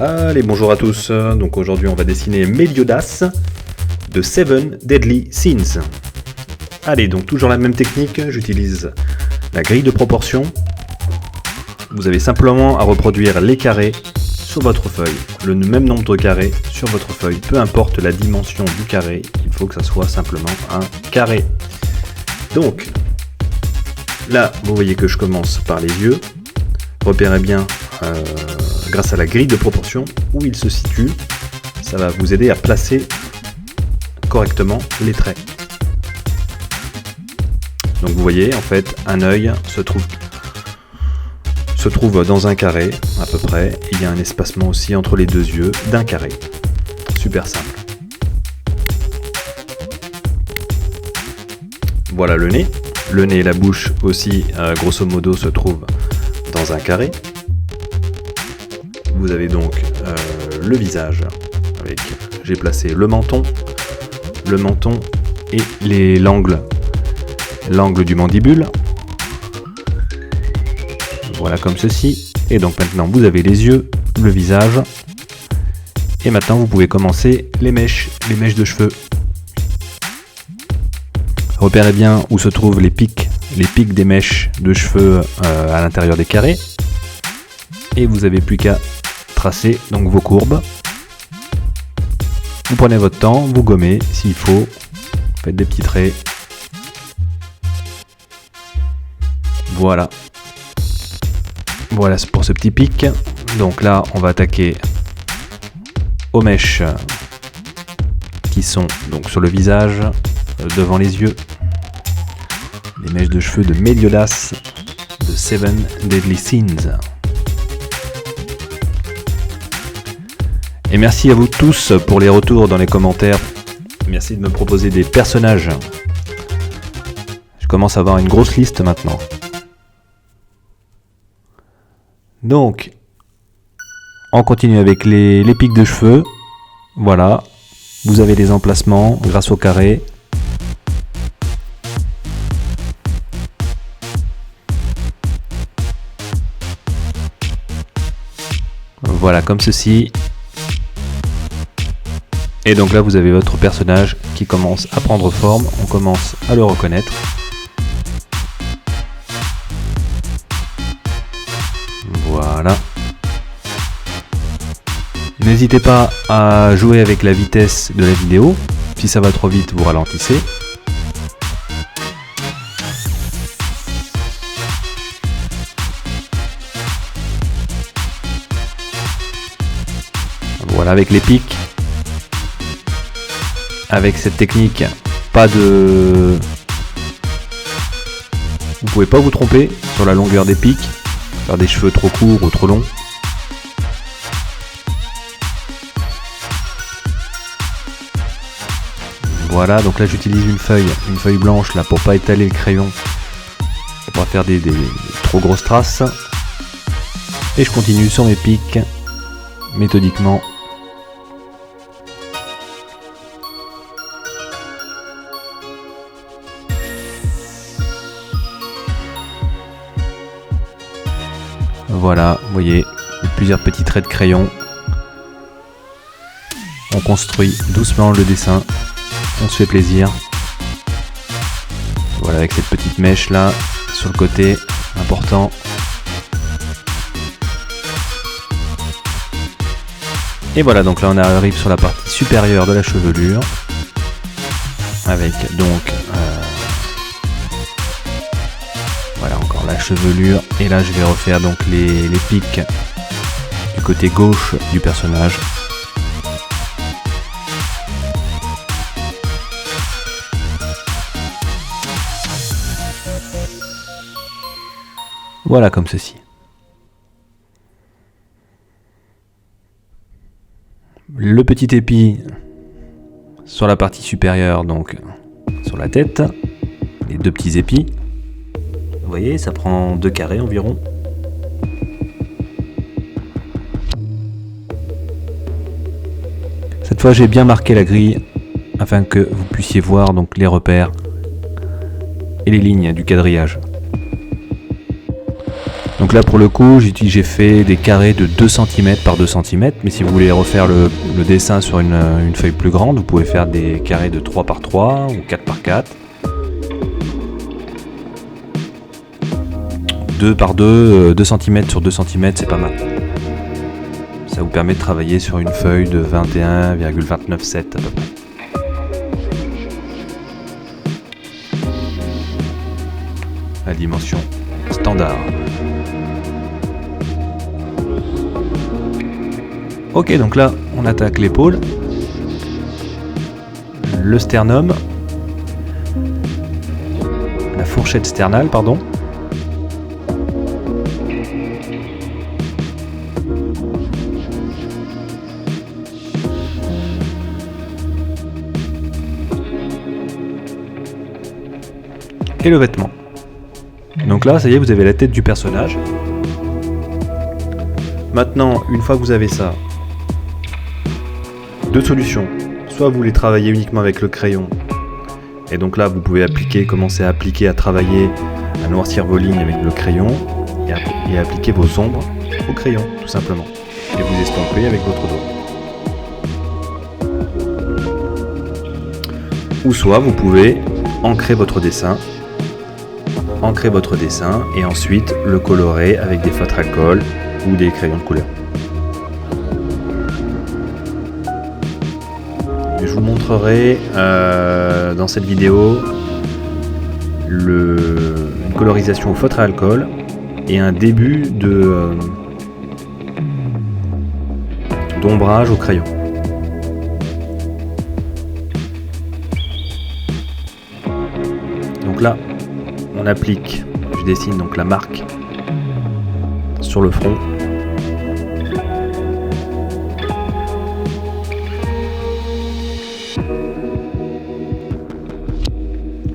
Allez, bonjour à tous. Donc aujourd'hui, on va dessiner Meliodas de Seven Deadly Sins. Allez, donc toujours la même technique, j'utilise la grille de proportion. Vous avez simplement à reproduire les carrés sur votre feuille, le même nombre de carrés sur votre feuille, peu importe la dimension du carré, il faut que ça soit simplement un carré. Donc, là, vous voyez que je commence par les yeux. Repérez bien, grâce à la grille de proportion, où il se situe. Ça va vous aider à placer correctement les traits. Donc vous voyez, en fait, un œil se trouve dans un carré, à peu près. Il y a un espacement aussi entre les deux yeux d'un carré. Super simple. Voilà le nez. Le nez et la bouche aussi, grosso modo, se trouvent dans un carré. Vous avez donc le visage, avec, j'ai placé le menton et l'angle du mandibule. Voilà comme ceci. Et donc maintenant vous avez les yeux, le visage. Et maintenant vous pouvez commencer les mèches de cheveux. Repérez bien où se trouvent les pics des mèches de cheveux à l'intérieur des carrés. Et vous n'avez plus qu'à tracer donc vos courbes. Vous prenez votre temps, vous gommez s'il faut, faites des petits traits. Voilà pour ce petit pic. Donc là on va attaquer aux mèches qui sont donc sur le visage, devant les yeux. Les mèches de cheveux de Meliodas de Seven Deadly Sins. Et merci à vous tous pour les retours dans les commentaires. Merci de me proposer des personnages. Je commence à avoir une grosse liste maintenant. Donc, on continue avec les pics de cheveux. Voilà, vous avez les emplacements grâce au carré. Voilà, comme ceci. Et donc là, vous avez votre personnage qui commence à prendre forme. On commence à le reconnaître. Voilà. N'hésitez pas à jouer avec la vitesse de la vidéo. Si ça va trop vite, vous ralentissez. Voilà, avec les pics. Avec cette technique, vous pouvez pas vous tromper sur la longueur des pics, faire des cheveux trop courts ou trop longs. Voilà, donc là j'utilise une feuille blanche là pour pas étaler le crayon, pour pas faire des trop grosses traces. Et je continue sur mes pics, méthodiquement. Voilà, vous voyez, plusieurs petits traits de crayon. On construit doucement le dessin. On se fait plaisir. Voilà, avec cette petite mèche là, sur le côté, important. Et voilà, donc là on arrive sur la partie supérieure de la chevelure. Avec donc... voilà, encore la chevelure. Et là je vais refaire donc les pics du côté gauche du personnage. Voilà comme ceci. Le petit épi sur la partie supérieure, donc sur la tête. Les deux petits épis. Vous voyez, ça prend 2 carrés environ. Cette fois, j'ai bien marqué la grille afin que vous puissiez voir donc les repères et les lignes du quadrillage. Donc là pour le coup j'ai fait des carrés de 2 cm par 2 cm, mais si vous voulez refaire le dessin sur une feuille plus grande, vous pouvez faire des carrés de 3 par 3 ou 4 par 4. 2 par 2, 2 cm sur 2 cm, c'est pas mal. Ça vous permet de travailler sur une feuille de 21,297 à peu près. La dimension standard. Ok, donc là on attaque l'épaule, le sternum, la fourchette sternale, pardon. Et le vêtement. Donc là, ça y est, vous avez la tête du personnage. Maintenant, une fois que vous avez ça, deux solutions. Soit vous les travaillez uniquement avec le crayon, et donc là, vous pouvez commencer à appliquer, à travailler, à noircir vos lignes avec le crayon, et appliquer vos ombres au crayon, tout simplement. Et vous estampez avec votre doigt. Ou soit vous pouvez ancrer votre dessin et ensuite le colorer avec des feutres alcool ou des crayons de couleur. Je vous montrerai dans cette vidéo une colorisation au feutre à alcool et un début d'ombrage au crayon. Donc là, je dessine donc la marque sur le front.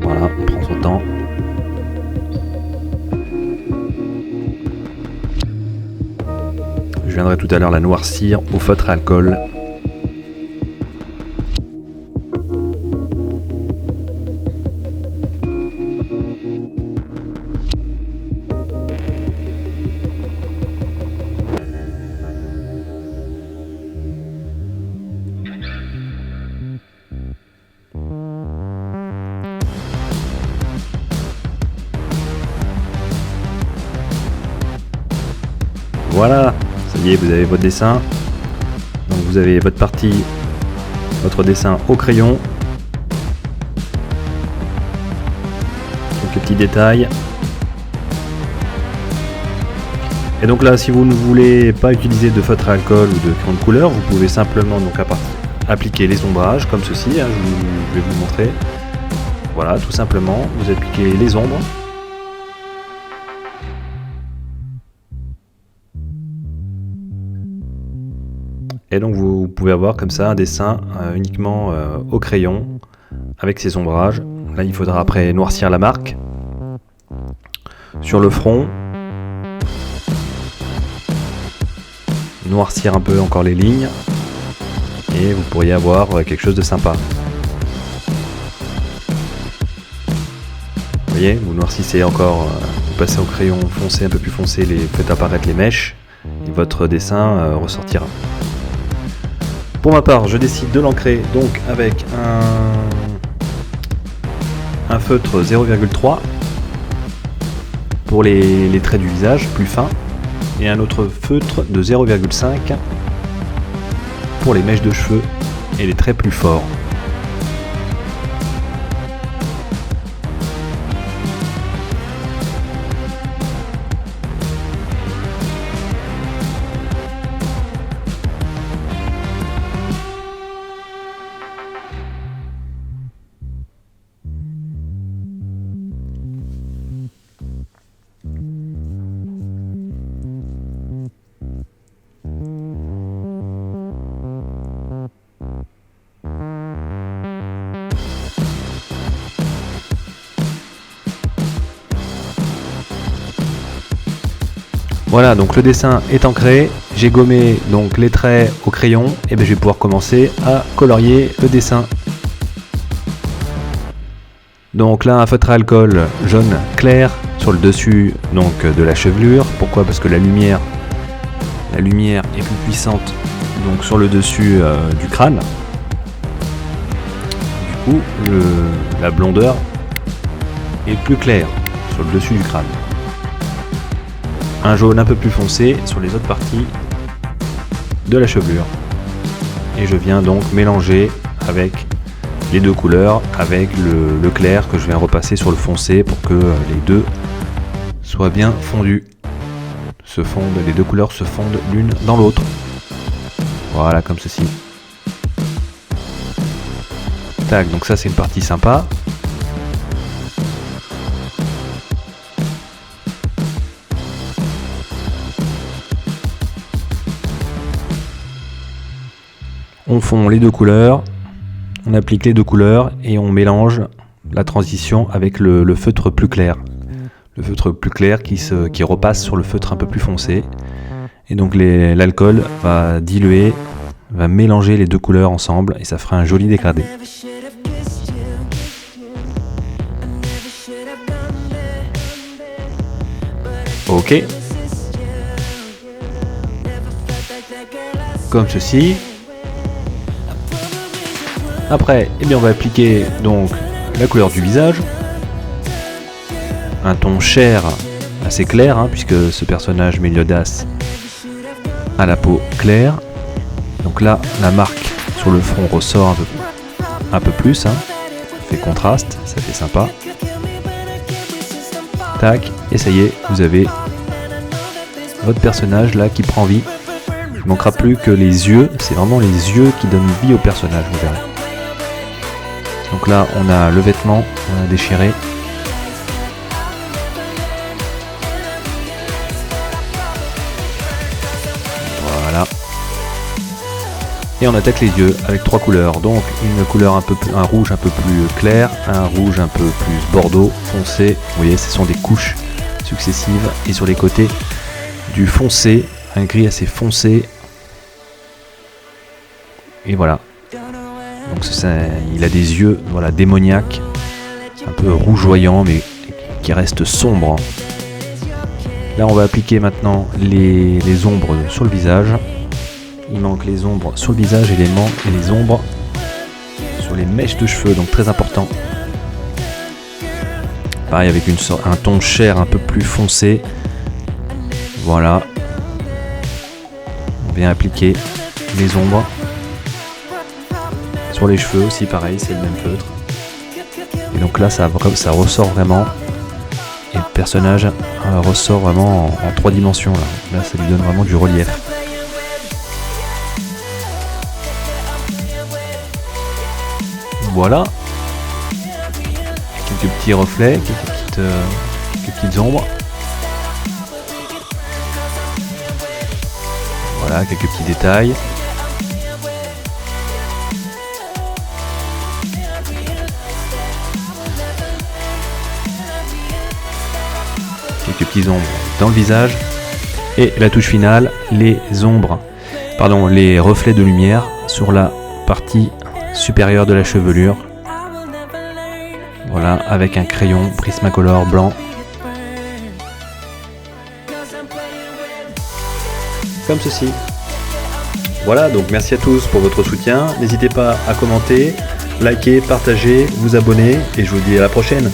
Voilà, on prend son temps. Je viendrai tout à l'heure la noircir au feutre à alcool. Voilà, ça y est, vous avez votre dessin. Donc vous avez votre dessin au crayon. Quelques petits détails. Et donc là, si vous ne voulez pas utiliser de feutre à alcool ou de crayon de couleur, vous pouvez simplement donc appliquer les ombrages comme ceci. Je vais vous montrer. Voilà, tout simplement, vous appliquez les ombres. Et donc vous pouvez avoir comme ça un dessin uniquement au crayon avec ces ombrages. Là il faudra après noircir la marque sur le front, noircir un peu encore les lignes et vous pourriez avoir quelque chose de sympa. Vous voyez, vous noircissez encore, vous passez au crayon foncé, un peu plus foncé, faites apparaître les mèches et votre dessin ressortira. Pour ma part, je décide de l'ancrer donc avec un feutre 0,3 pour les traits du visage plus fins et un autre feutre de 0,5 pour les mèches de cheveux et les traits plus forts. Voilà, donc le dessin est ancré, j'ai gommé donc les traits au crayon, et bien je vais pouvoir commencer à colorier le dessin. Donc là, un feutre à alcool jaune clair sur le dessus donc de la chevelure. Pourquoi? Parce que la lumière est plus puissante donc sur le dessus du crâne. Du coup, la blondeur est plus claire sur le dessus du crâne. Un jaune un peu plus foncé sur les autres parties de la chevelure. Et je viens donc mélanger avec les deux couleurs, avec le clair que je viens repasser sur le foncé pour que les deux soient bien fondus. Les deux couleurs se fondent l'une dans l'autre. Voilà, comme ceci. Tac, donc ça c'est une partie sympa. On fond les deux couleurs, on applique les deux couleurs et on mélange la transition avec le feutre plus clair. Le feutre plus clair qui repasse sur le feutre un peu plus foncé. Et donc l'alcool va diluer, va mélanger les deux couleurs ensemble et ça fera un joli dégradé. Ok. Comme ceci. Après, on va appliquer donc la couleur du visage, un ton chair assez clair, puisque ce personnage Meliodas a la peau claire. Donc là, la marque sur le front ressort un peu plus, ça fait contraste, ça fait sympa. Tac, et ça y est, vous avez votre personnage là qui prend vie. Il ne manquera plus que les yeux, c'est vraiment les yeux qui donnent vie au personnage, vous verrez. Donc là, on a le vêtement, on a déchiré. Voilà. Et on attaque les yeux avec trois couleurs. Donc une couleur un rouge un peu plus clair, un rouge un peu plus bordeaux, foncé. Vous voyez, ce sont des couches successives. Et sur les côtés, du foncé, un gris assez foncé. Et voilà. Donc il a des yeux démoniaques, un peu rougeoyants mais qui restent sombres. Là on va appliquer maintenant les ombres sur le visage. Il manque les ombres sur le visage et les ombres sur les mèches de cheveux, donc très important. Pareil avec un ton chair un peu plus foncé. Voilà. On vient appliquer les ombres. Sur les cheveux aussi pareil, c'est le même feutre. Et donc là ça ressort vraiment. Et le personnage ressort vraiment en 3 dimensions là. Là ça lui donne vraiment du relief. Voilà. Quelques petits reflets, quelques petites ombres. Voilà, quelques petits détails. Quelques petits ombres dans le visage. Et la touche finale, les reflets de lumière sur la partie supérieure de la chevelure. Voilà, avec un crayon Prismacolor blanc. Comme ceci. Voilà, donc merci à tous pour votre soutien. N'hésitez pas à commenter, liker, partager, vous abonner et je vous dis à la prochaine.